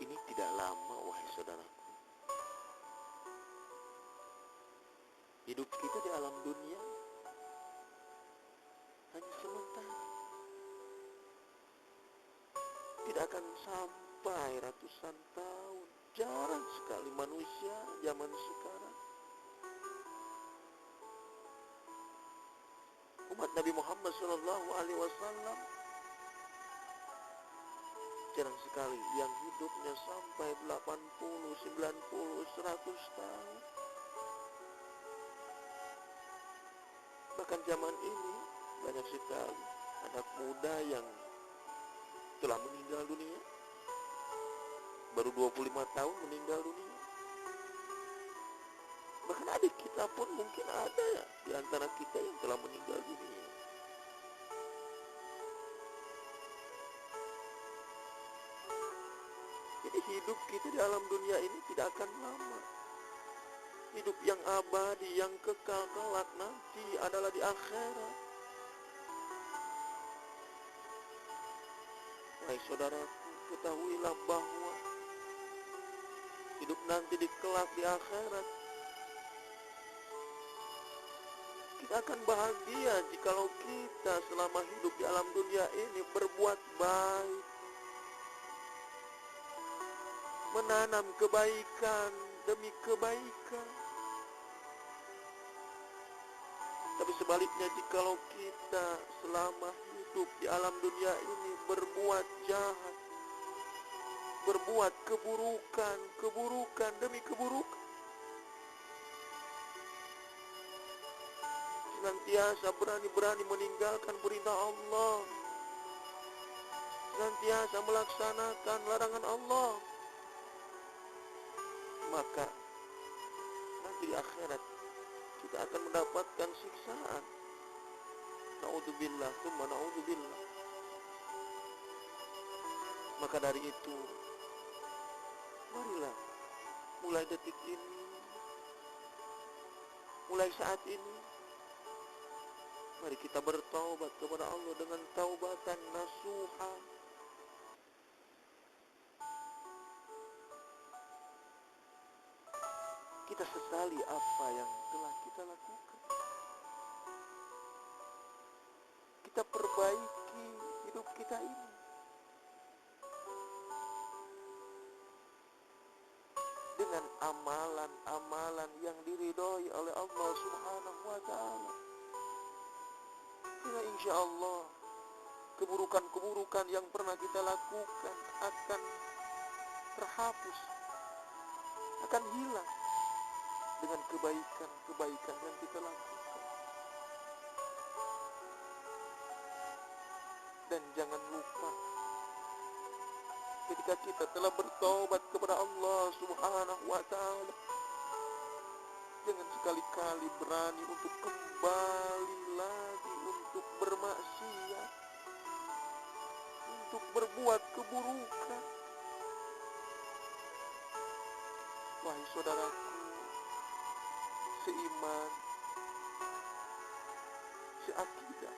ini tidak lama, wahai saudaraku. Hidup kita di alam dunia hanya sementara. Tidak akan sampai ratusan tahun. Jarang sekali manusia zaman sekarang, umat Nabi Muhammad SAW, jarang sekali yang hidupnya sampai 80, 90, 100 tahun. Bahkan zaman ini banyak sekali anak muda yang telah meninggal dunia. Baru 25 tahun meninggal dunia. Bahkan adik kita pun mungkin ada ya di antara kita yang telah meninggal dunia. Jadi hidup kita di alam dunia ini tidak akan lama. Hidup yang abadi, yang kekal kelak nanti adalah di akhirat. Wahai saudaraku, ketahuilah bahwa hidup nanti di kelak di akhirat, kita akan bahagia jikalau kita selama hidup di alam dunia ini berbuat baik, menanam kebaikan demi kebaikan. Tapi sebaliknya, jikalau kita selama hidup di alam dunia ini berbuat jahat, berbuat keburukan demi keburukan, senantiasa berani-berani meninggalkan perintah Allah, senantiasa melaksanakan larangan Allah, maka nanti di akhirat kita akan mendapatkan siksaan. Na'udzubillah, tsumma na'udzubillah. Maka dari itu, marilah mulai detik ini, mulai saat ini, mari kita bertaubat kepada Allah dengan taubatan nasuha. Kita sesali apa yang telah kita lakukan. Kita perbaiki hidup kita ini. Dengan amalan-amalan yang diridhoi oleh Allah Subhanahu wa ta'ala. Karena insya Allah keburukan-keburukan yang pernah kita lakukan akan terhapus, akan hilang dengan kebaikan-kebaikan yang kita lakukan. Dan jangan lupa, ketika kita telah bertobat kepada Allah Subhanahu wa ta'ala, jangan sekali-kali berani untuk kembali lagi untuk bermaksiat, untuk berbuat keburukan. Wahai saudaraku, seiman, seakidah,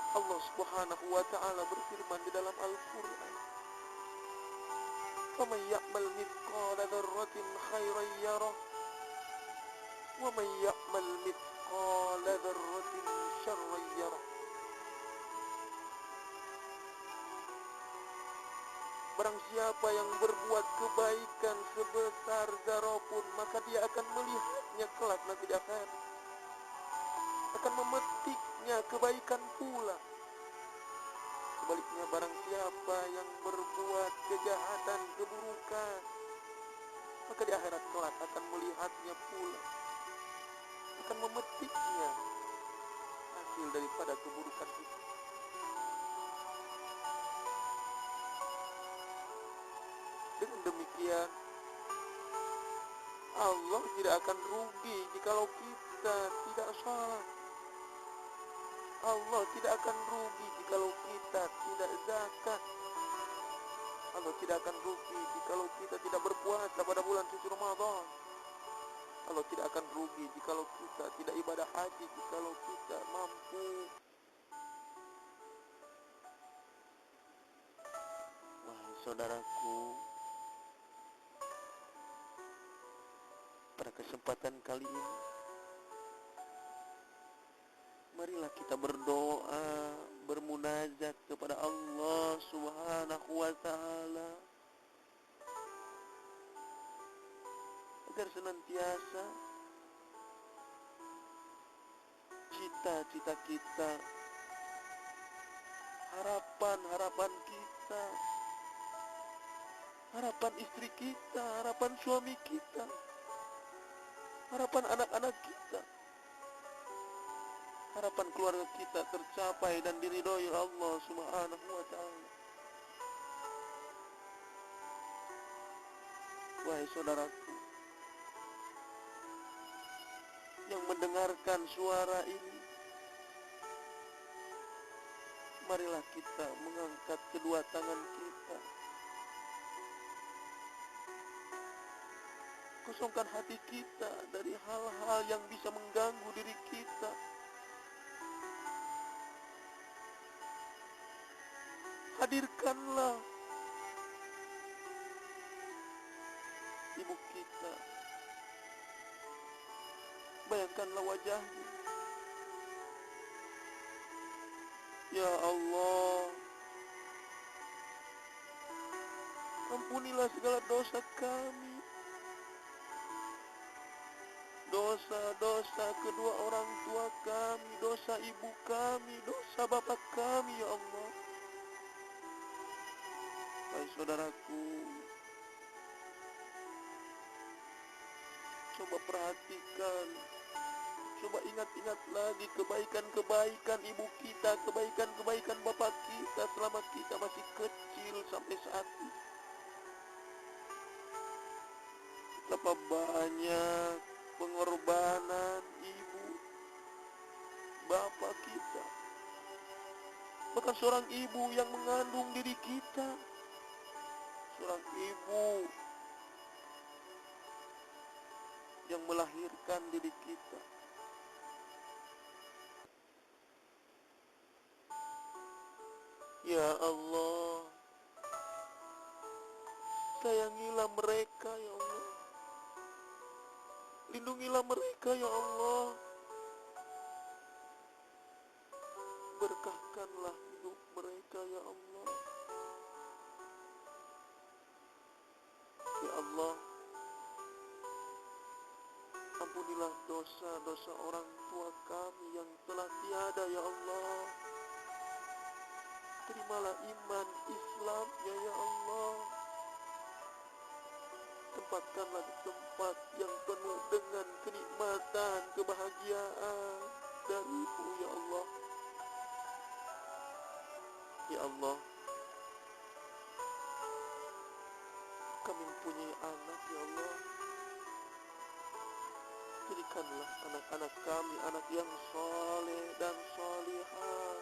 Allah Subhanahu wa ta'ala berfirman di dalam Al-Quran, "Faman ya'mal mithqala dzarratin khairan yarah, wa man ya'mal mithqala dzarratin syarran yarah." Barang siapa yang berbuat kebaikan sebesar zarah pun, maka dia akan melihatnya kelak nanti di akhirat, akan memetiknya kebaikan pula. Sebaliknya, barang siapa yang berbuat kejahatan, keburukan, maka di akhirat kelak akan melihatnya pula, akan memetiknya hasil daripada keburukan itu. Dengan demikian, Allah tidak akan rugi jikalau kita tidak salat. Allah tidak akan rugi jikalau kita tidak zakat. Allah tidak akan rugi jikalau kita tidak berpuasa pada bulan suci Ramadan. Allah tidak akan rugi jikalau kita tidak ibadah haji, jikalau kita mampu. saudaraku, pada kesempatan kali ini, marilah kita berdoa, bermunajat kepada Allah Subhanahu wa Ta'ala, agar senantiasa cita-cita kita, harapan-harapan kita, harapan istri kita, harapan suami kita, harapan anak-anak kita, harapan keluarga kita tercapai dan diridhoi Allah Subhanahu wa Ta'ala. Wahai saudaraku yang mendengarkan suara ini, marilah kita mengangkat kedua tangan kita, kosongkan hati kita dari hal-hal yang bisa mengganggu diri kita. Hadirkanlah ibu kita, bayangkanlah wajahnya. Ya Allah, ampunilah segala dosa kami, dosa-dosa kedua orang tua kami, dosa ibu kami, dosa bapak kami, ya Allah. Hai saudaraku, coba perhatikan, coba ingat-ingat lagi kebaikan-kebaikan ibu kita, kebaikan-kebaikan bapak kita selama kita masih kecil sampai saat ini. Betapa banyak pengorbanan ibu, bapak kita, bahkan seorang ibu yang mengandung diri kita, seorang ibu yang melahirkan diri kita. Ya Allah, sayangilah mereka ya Allah, lindungilah mereka ya Allah, berkahkanlah hidup mereka ya Allah. Ya Allah, ampunilah dosa-dosa orang tua kami yang telah tiada ya Allah. Terimalah iman Islamnya ya Allah. Tempatkanlah di tempat yang penuh dengan kenikmatan, kebahagiaan dari-Mu ya Allah. Ya Allah, kami mempunyai anak ya Allah. Jadikanlah anak-anak kami anak yang soleh dan solihah,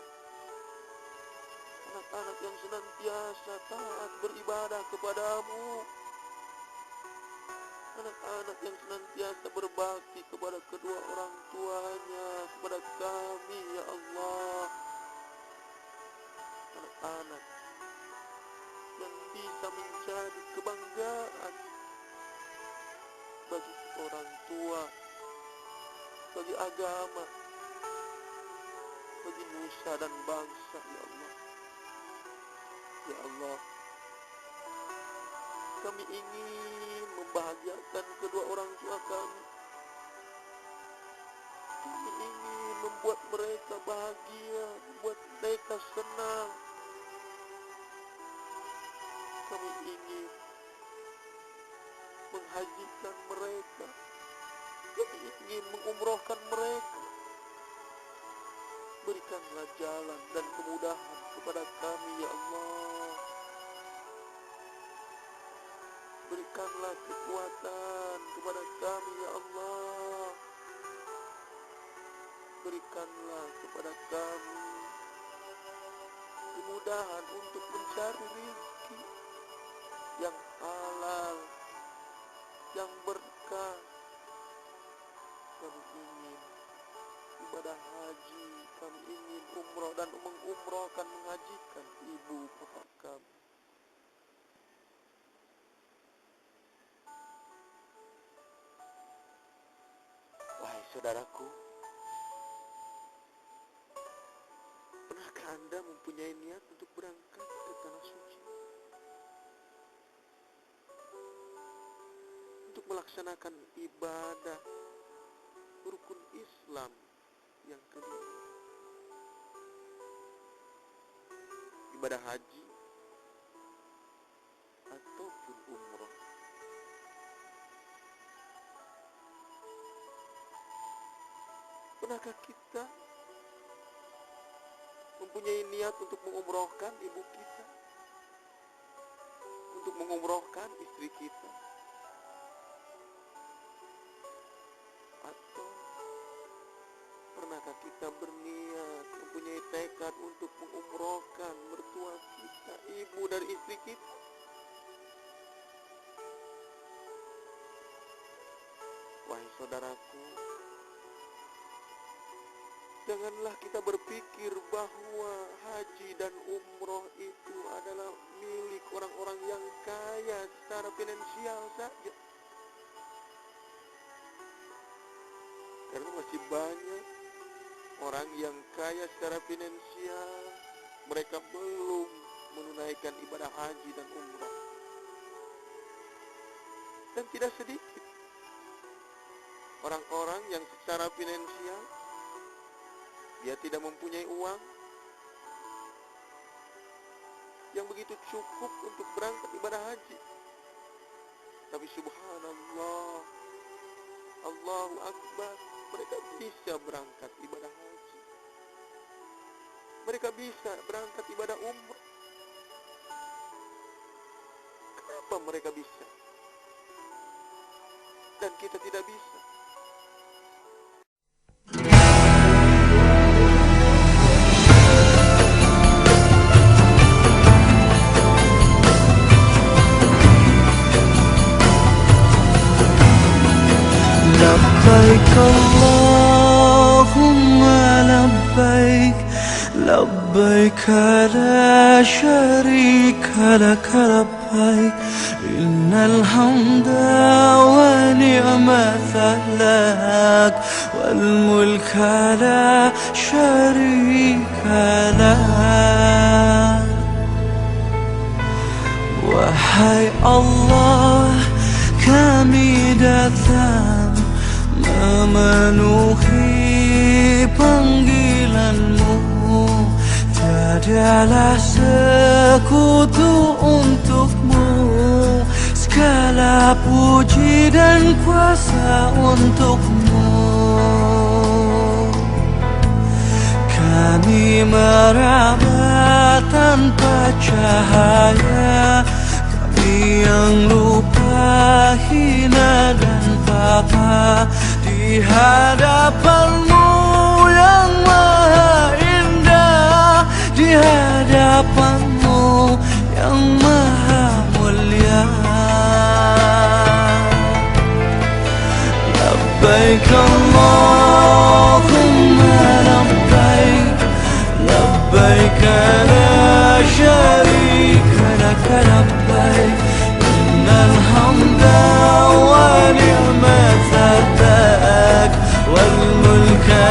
anak-anak yang senantiasa taat beribadah kepadamu, anak-anak yang senantiasa berbakti kepada kedua orang tuanya, kepada kami ya Allah. Anak-anak yang bisa menjadi kebanggaan bagi orang tua, bagi agama, bagi nusa dan bangsa ya Allah. Ya Allah, kami ingin membahagiakan kedua orang tua kami. Kami ingin membuat mereka bahagia, membuat mereka senang. Kami ingin menghajikan mereka. Kami ingin mengumrohkan mereka. Berikanlah jalan dan kemudahan kepada kami ya Allah. Berikanlah kekuatan kepada kami ya Allah. Berikanlah kepada kami kemudahan untuk mencari rezeki yang halal, yang berkah. Kami ingin ibadah haji, kami ingin umroh dan mengumrohkan, menghajikan ibu bapak kami. Saudaraku, pernahkah Anda mempunyai niat untuk berangkat ke Tanah Suci? Untuk melaksanakan ibadah rukun Islam yang kelima, ibadah haji ataupun umroh. Pernahkah kita mempunyai niat untuk mengumrohkan ibu kita, untuk mengumrohkan istri kita, atau pernahkah kita berniat mempunyai tekad untuk mengumrohkan mertua kita, ibu dari istri kita? Wahai saudaraku, janganlah kita berpikir bahwa haji dan umroh itu adalah milik orang-orang yang kaya secara finansial saja. Karena masih banyak orang yang kaya secara finansial, mereka belum menunaikan ibadah haji dan umroh. Dan tidak sedikit orang-orang yang secara finansial dia tidak mempunyai uang yang begitu cukup untuk berangkat ibadah haji. Tapi subhanallah, Allahu Akbar, mereka bisa berangkat ibadah haji. Mereka bisa berangkat ibadah umrah. Kenapa mereka bisa dan kita tidak bisa? لبيك اللهم لبيك لبيك لا شريك لك لبيك إن الحمد ونعمة لك والملك لا شريك لك. Wahai Allah, kami datang memenuhi panggilan-Mu. Tiadalah sekutu untuk-Mu, segala puji dan kuasa untuk-Mu. Kami meraba tanpa cahaya, kami yang lupa, hina dan papa di hadapan-Mu yang maha indah, di hadapan-Mu yang maha mulia. Labbaik Allahumma labbaik, labbaik la syarika laka labbaik, innal hamda wa ni'mata lak wal mulka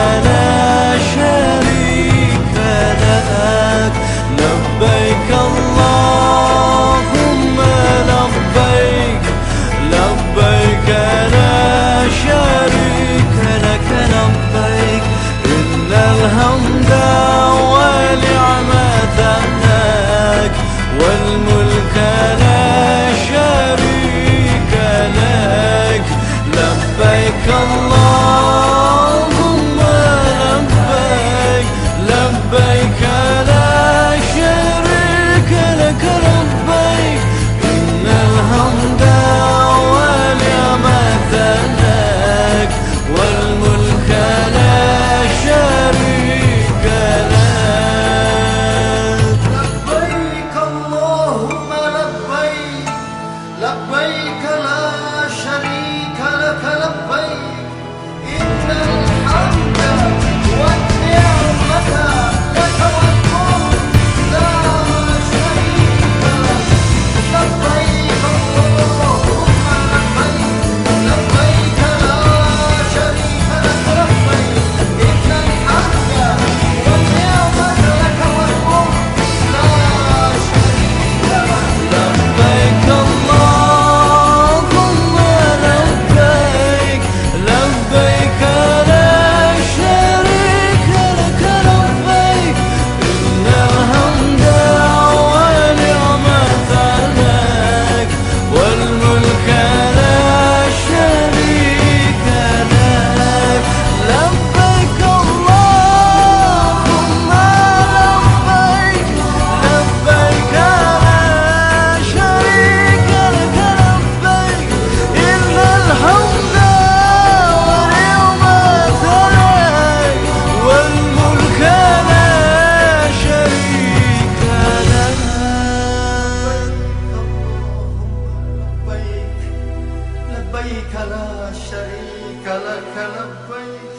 لا شريك لك لبيك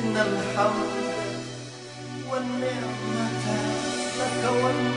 إن الحمد والنعمة لك والملك